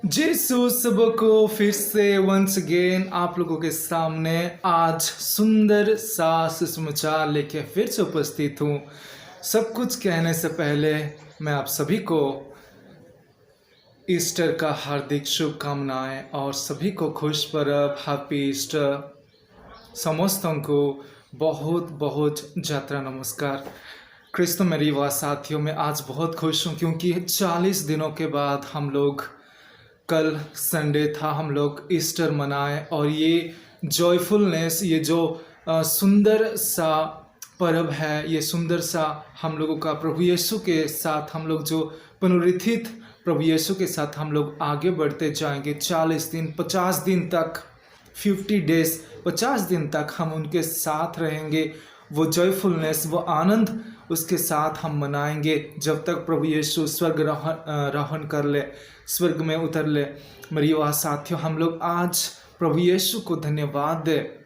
जीसू सबको फिर से वंस अगेन आप लोगों के सामने आज सुंदर सा सुसमाचार लेके फिर से उपस्थित हूँ। सब कुछ कहने से पहले मैं आप सभी को ईस्टर का हार्दिक शुभकामनाएं और सभी को खुश पर्व हैप्पी ईस्टर। समस्तों को बहुत बहुत यात्रा नमस्कार। क्रिस्तो मेरी युवा साथियों, में आज बहुत खुश हूँ क्योंकि 40 दिनों के बाद हम लोग कल संडे था, हम लोग ईस्टर मनाए और ये जॉयफुलनेस, ये जो सुंदर सा पर्व है, ये सुंदर सा हम लोगों का प्रभु यीशु के साथ हम लोग जो पुनरुत्थित प्रभु यीशु के साथ हम लोग आगे बढ़ते जाएंगे। 40 दिन 50 दिन तक 50 डेज 50 दिन तक हम उनके साथ रहेंगे। वो जॉयफुलनेस, वो आनंद उसके साथ हम मनाएंगे जब तक प्रभु यीशु स्वर्ग आरोहण कर ले, स्वर्ग में उतर ले। मेरी युवा साथियों, हम लोग आज प्रभु यीशु को धन्यवाद दे।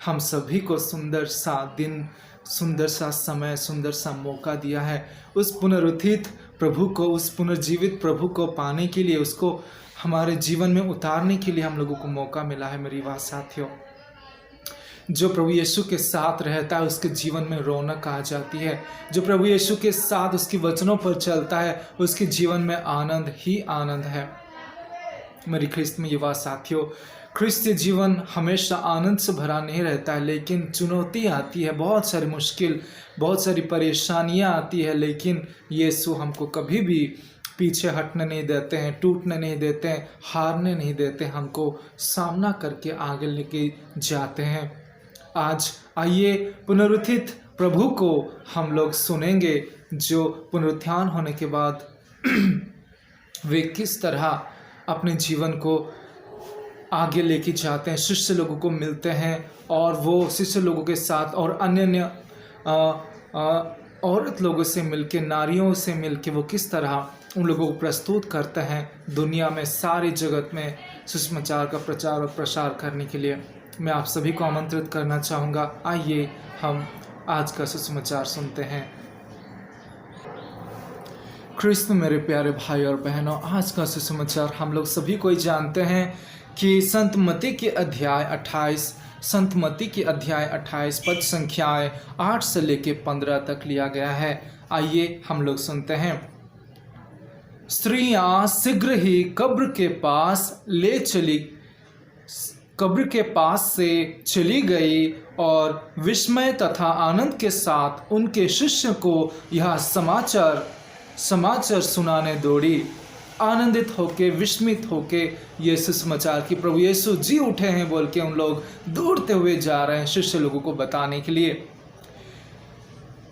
हम सभी को सुंदर सा दिन, सुंदर सा समय, सुंदर सा मौका दिया है उस पुनरुत्थित प्रभु को, उस पुनर्जीवित प्रभु को पाने के लिए, उसको हमारे जीवन में उतारने के लिए हम लोगों को मौका मिला है। मेरी युवा साथियों, जो प्रभु यीशु के साथ रहता है उसके जीवन में रौनक आ जाती है। जो प्रभु यीशु के साथ उसके वचनों पर चलता है उसके जीवन में आनंद ही आनंद है। मेरी ख्रिस्त में युवा साथियों, ख्रिस्तीय जीवन हमेशा आनंद से भरा नहीं रहता है, लेकिन चुनौती आती है, बहुत सारी मुश्किल, बहुत सारी परेशानियां आती है, लेकिन यीशु हमको कभी भी पीछे हटने नहीं देते हैं, टूटने नहीं देते हैं, हारने नहीं देते, हमको सामना करके आगे लेके जाते हैं। आज आइए पुनरुत्थित प्रभु को हम लोग सुनेंगे, जो पुनरुत्थान होने के बाद वे किस तरह अपने जीवन को आगे लेके जाते हैं, शिष्य लोगों को मिलते हैं और वो शिष्य लोगों के साथ और अन्य औरत लोगों से मिलके, नारियों से मिलके वो किस तरह उन लोगों को प्रस्तुत करते हैं दुनिया में, सारी जगत में सुसमाचार का प्रचार और प्रसार करने के लिए। मैं आप सभी को आमंत्रित करना चाहूँगा, आइए हम आज का सुसमाचार सुनते हैं। ख्रिस्त मेरे प्यारे भाई और बहनों, आज का सुसमाचार हम लोग सभी को ही जानते हैं कि संत मत्ती के अध्याय 28 पद संख्याएं 8 से लेके 15 तक लिया गया है। आइए हम लोग सुनते हैं। स्त्रियां शीघ्र ही कब्र के पास से चली गई और विस्मय तथा आनंद के साथ उनके शिष्य को यह समाचार सुनाने दौड़ी। आनंदित होके, विस्मित होके ये सुसमाचार कि प्रभु यीशु जी उठे हैं बोल के उन लोग दौड़ते हुए जा रहे हैं शिष्य लोगों को बताने के लिए।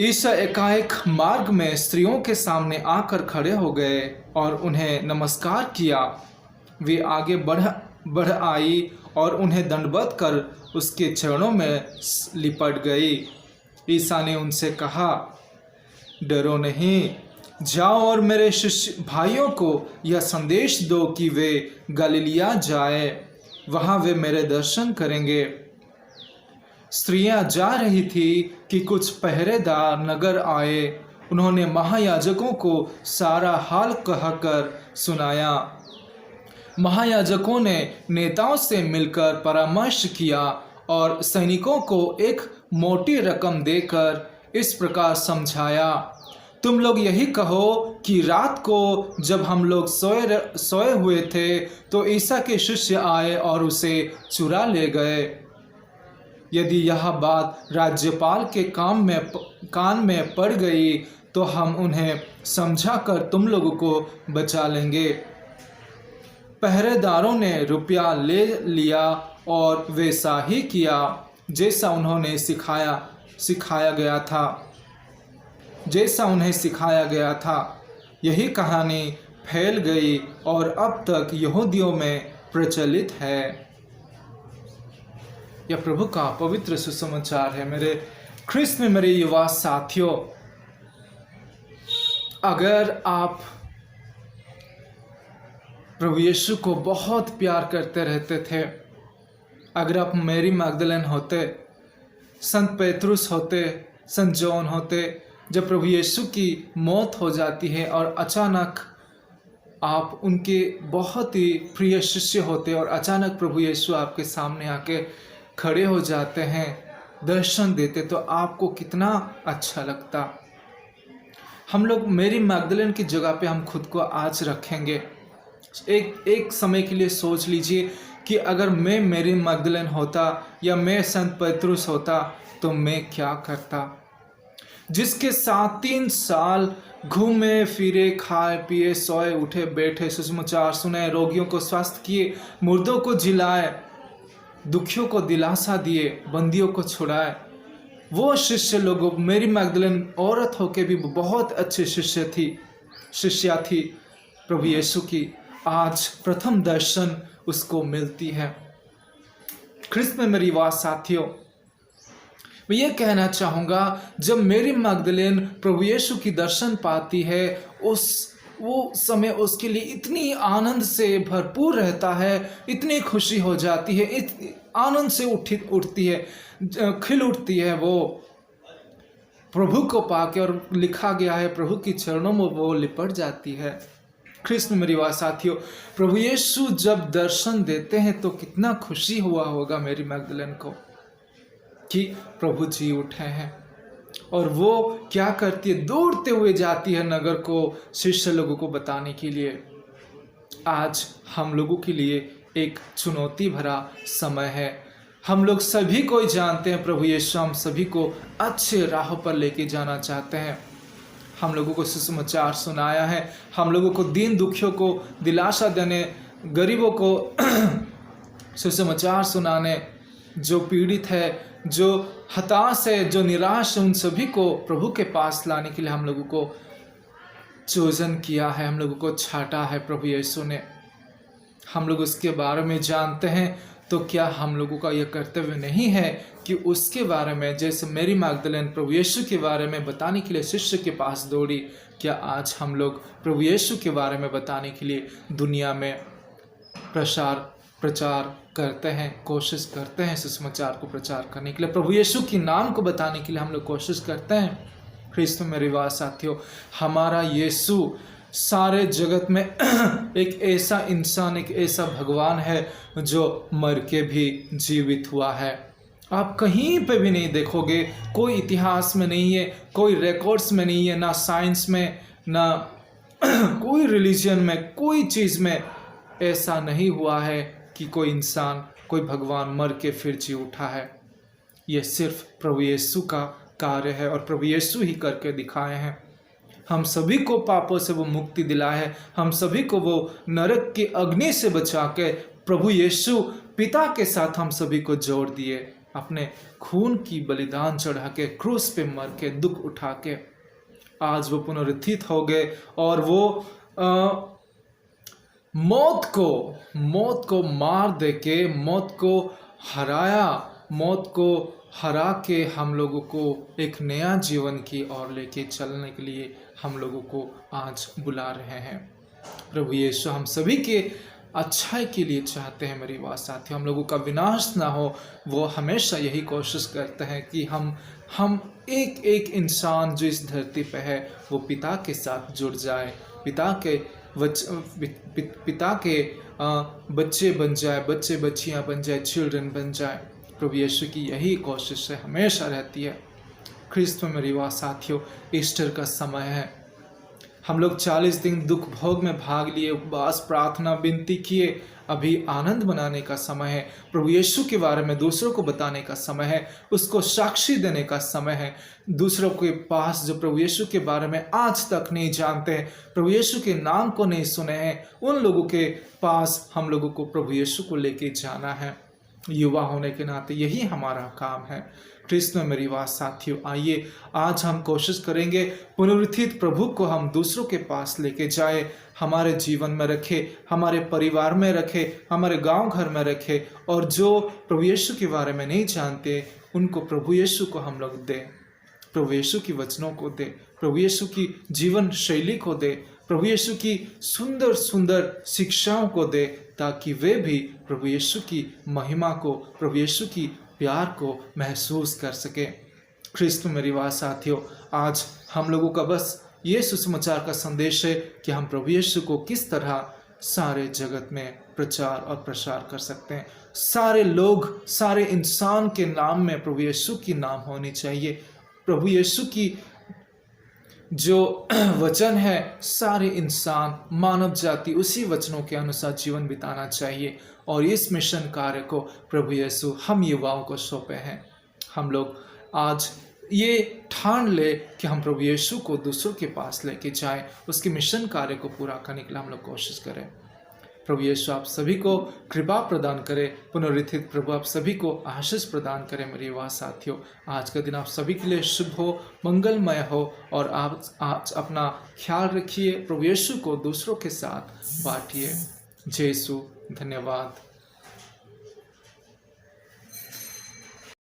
ईसा एकाएक मार्ग में स्त्रियों के सामने आकर खड़े हो गए और उन्हें नमस्कार किया। वे आगे बढ़ आई और उन्हें दंडवत कर उसके चरणों में लिपट गई। ईसा ने उनसे कहा, डरो नहीं, जाओ और मेरे शिष्य भाइयों को यह संदेश दो कि वे गलीलिया जाए, वहाँ वे मेरे दर्शन करेंगे। स्त्रियां जा रही थी कि कुछ पहरेदार नगर आए। उन्होंने महायाजकों को सारा हाल कहकर सुनाया। महायाजकों ने नेताओं से मिलकर परामर्श किया और सैनिकों को एक मोटी रकम देकर इस प्रकार समझाया, तुम लोग यही कहो कि रात को जब हम लोग सोए हुए थे तो ईसा के शिष्य आए और उसे चुरा ले गए। यदि यह बात राज्यपाल के कान में पड़ गई तो हम उन्हें समझाकर तुम लोगों को बचा लेंगे। पहरेदारों ने रुपया ले लिया और वैसा ही किया जैसा उन्हें सिखाया गया था। यही कहानी फैल गई और अब तक यहूदियों में प्रचलित है। यह प्रभु का पवित्र सुसमाचार है। मेरे ख्रिस्त में मेरे युवा साथियों, अगर आप प्रभु यीशु को बहुत प्यार करते रहते थे, अगर आप मैरी मैगदलेन होते, संत पेतरुस होते, संत जॉन होते, जब प्रभु यीशु की मौत हो जाती है और अचानक आप उनके बहुत ही प्रिय शिष्य होते और अचानक प्रभु यीशु आपके सामने आके खड़े हो जाते हैं, दर्शन देते, तो आपको कितना अच्छा लगता। हम लोग मेरी मैगदलेन की जगह पे हम खुद को आज रखेंगे। एक समय के लिए सोच लीजिए कि अगर मैं मेरी मैगदलेन होता या मैं संत पतरस होता तो मैं क्या करता। जिसके साथ 3 साल घूमे फिरे, खाए पिए, सोए उठे बैठे, सुसमाचार सुने, रोगियों को स्वस्थ किए, मुर्दों को जिलाए, दुखियों को दिलासा दिए, बंदियों को छुड़ाए, वो शिष्य लोग, मेरी मैगदलेन औरत होके भी बहुत अच्छे शिष्या थी प्रभु यीशु की। आज प्रथम दर्शन उसको मिलती है। ख्रिस्त में मेरी बात साथियों, मैं ये कहना चाहूँगा, जब मेरी मैगदलेन प्रभु यीशु की दर्शन पाती है, वो समय उसके लिए इतनी आनंद से भरपूर रहता है, इतनी खुशी हो जाती है, आनंद से उठती है, खिल उठती है वो प्रभु को पाके। और लिखा गया है प्रभु की चरणों में वो लिपट जाती है। ख्रिस्त में मेरी बात साथियों, प्रभु यीशु जब दर्शन देते हैं तो कितना खुशी हुआ होगा मेरी मैगदलेन को कि प्रभु जी उठे हैं। और वो क्या करती है, दौड़ते हुए जाती है नगर को शिष्य लोगों को बताने के लिए। आज हम लोगों के लिए एक चुनौती भरा समय है। हम लोग सभी को जानते हैं प्रभु यीशु हम सभी को अच्छे राह पर लेके जाना चाहते हैं। हम लोगों को सुसमाचार सुनाया है, हम लोगों को दीन दुखियों को दिलासा देने, गरीबों को सुसमाचार सुनाने, जो पीड़ित है, जो हताश है, जो निराश है, उन सभी को प्रभु के पास लाने के लिए हम लोगों को चोजन किया है, हम लोगों को छाटा है प्रभु यीशु ने। हम लोग उसके बारे में जानते हैं, तो क्या हम लोगों का यह कर्तव्य नहीं है कि उसके बारे में, जैसे मेरी मैगदलेन प्रभु यीशु के बारे में बताने के लिए शिष्य के पास दौड़ी, क्या आज हम लोग प्रभु यीशु के बारे में बताने के लिए दुनिया में प्रचार करते हैं, कोशिश करते हैं सुसमाचार को प्रचार करने के लिए, प्रभु यीशु के नाम को बताने के लिए हम लोग कोशिश करते हैं। ख्रिस्त में मेरे बात साथियों, हमारा यीशु सारे जगत में एक ऐसा इंसान, एक ऐसा भगवान है जो मर के भी जीवित हुआ है। आप कहीं पे भी नहीं देखोगे, कोई इतिहास में नहीं है, कोई रिकॉर्ड्स में नहीं है, ना साइंस में, ना कोई रिलीजन में, कोई चीज़ में ऐसा नहीं हुआ है कि कोई इंसान, कोई भगवान मर के फिर जी उठा है। ये सिर्फ प्रभु यीशु का कार्य है और प्रभु यीशु ही करके दिखाए हैं। हम सभी को पापों से वो मुक्ति दिलाए है, हम सभी को वो नरक की अग्नि से बचा के प्रभु यीशु पिता के साथ हम सभी को जोड़ दिए, अपने खून की बलिदान चढ़ा के, क्रूस पे मर के, दुख उठा के आज वो पुनरुत्थित हो गए और वो मौत को मार दे के, मौत को हराया, मौत को हरा के हम लोगों को एक नया जीवन की ओर लेके चलने के लिए हम लोगों को आज बुला रहे हैं। प्रभु यीशु हम सभी के अच्छाई के लिए चाहते हैं। मेरी बात साथियों, हम लोगों का विनाश ना हो, वो हमेशा यही कोशिश करते हैं कि हम एक एक इंसान जो इस धरती पे है वो पिता के साथ जुड़ जाए, पिता के बच्चे बन जाए, बच्चे बच्चियां बन जाए, चिल्ड्रन बन जाए। प्रभु यीशु की यही कोशिश है, हमेशा रहती है। ख्रिस्त में मेरी बात साथियों, ईस्टर का समय है। हम लोग 40 दिन दुख भोग में भाग लिए, उपवास, प्रार्थना, विनती किए। अभी आनंद मनाने का समय है, प्रभु यीशु के बारे में दूसरों को बताने का समय है, उसको साक्षी देने का समय है। दूसरों के पास जो प्रभु यीशु के बारे में आज तक नहीं जानते हैं, प्रभु यीशु के नाम को नहीं सुने हैं, उन लोगों के पास हम लोगों को प्रभु यीशु को लेके जाना है। युवा होने के नाते यही हमारा काम है। ख्रिस्त में मेरी बात साथियों, आइए आज हम कोशिश करेंगे पुनरुत्थित प्रभु को हम दूसरों के पास लेके जाए, हमारे जीवन में रखे, हमारे परिवार में रखे, हमारे गांव घर में रखे, और जो प्रभु यीशु के बारे में नहीं जानते उनको प्रभु यीशु को हम लोग दें, प्रभु यीशु की वचनों को दे, प्रभु यीशु की जीवन शैली को दे, प्रभु यीशु की सुंदर सुंदर शिक्षाओं को दे, ताकि वे भी प्रभु यीशु की महिमा को, प्रभु यीशु की प्यार को महसूस कर सके। ख्रिस्त मेरी बात साथियों, आज हम लोगों का बस ये सुसमाचार का संदेश है कि हम प्रभु यीशु को किस तरह सारे जगत में प्रचार और प्रसार कर सकते हैं। सारे लोग, सारे इंसान के नाम में प्रभु यीशु की नाम होनी चाहिए। प्रभु यीशु की जो वचन है, सारे इंसान, मानव जाति उसी वचनों के अनुसार जीवन बिताना चाहिए। और इस मिशन कार्य को प्रभु यीशु हम युवाओं को सौंपे हैं। हम लोग आज ये ठान ले कि हम प्रभु यीशु को दूसरों के पास लेके जाएं, उसके मिशन कार्य को पूरा करने के लिए हम लोग कोशिश करें। प्रभु यीशु आप सभी को कृपा प्रदान करे। पुनरुत्थित प्रभु आप सभी को आशीष प्रदान करें। मेरे युवा साथियों, आज का दिन आप सभी के लिए शुभ हो, मंगलमय हो और आप आज अपना ख्याल रखिए। प्रभु यीशु को दूसरों के साथ बांटिए। जय यीशु, धन्यवाद।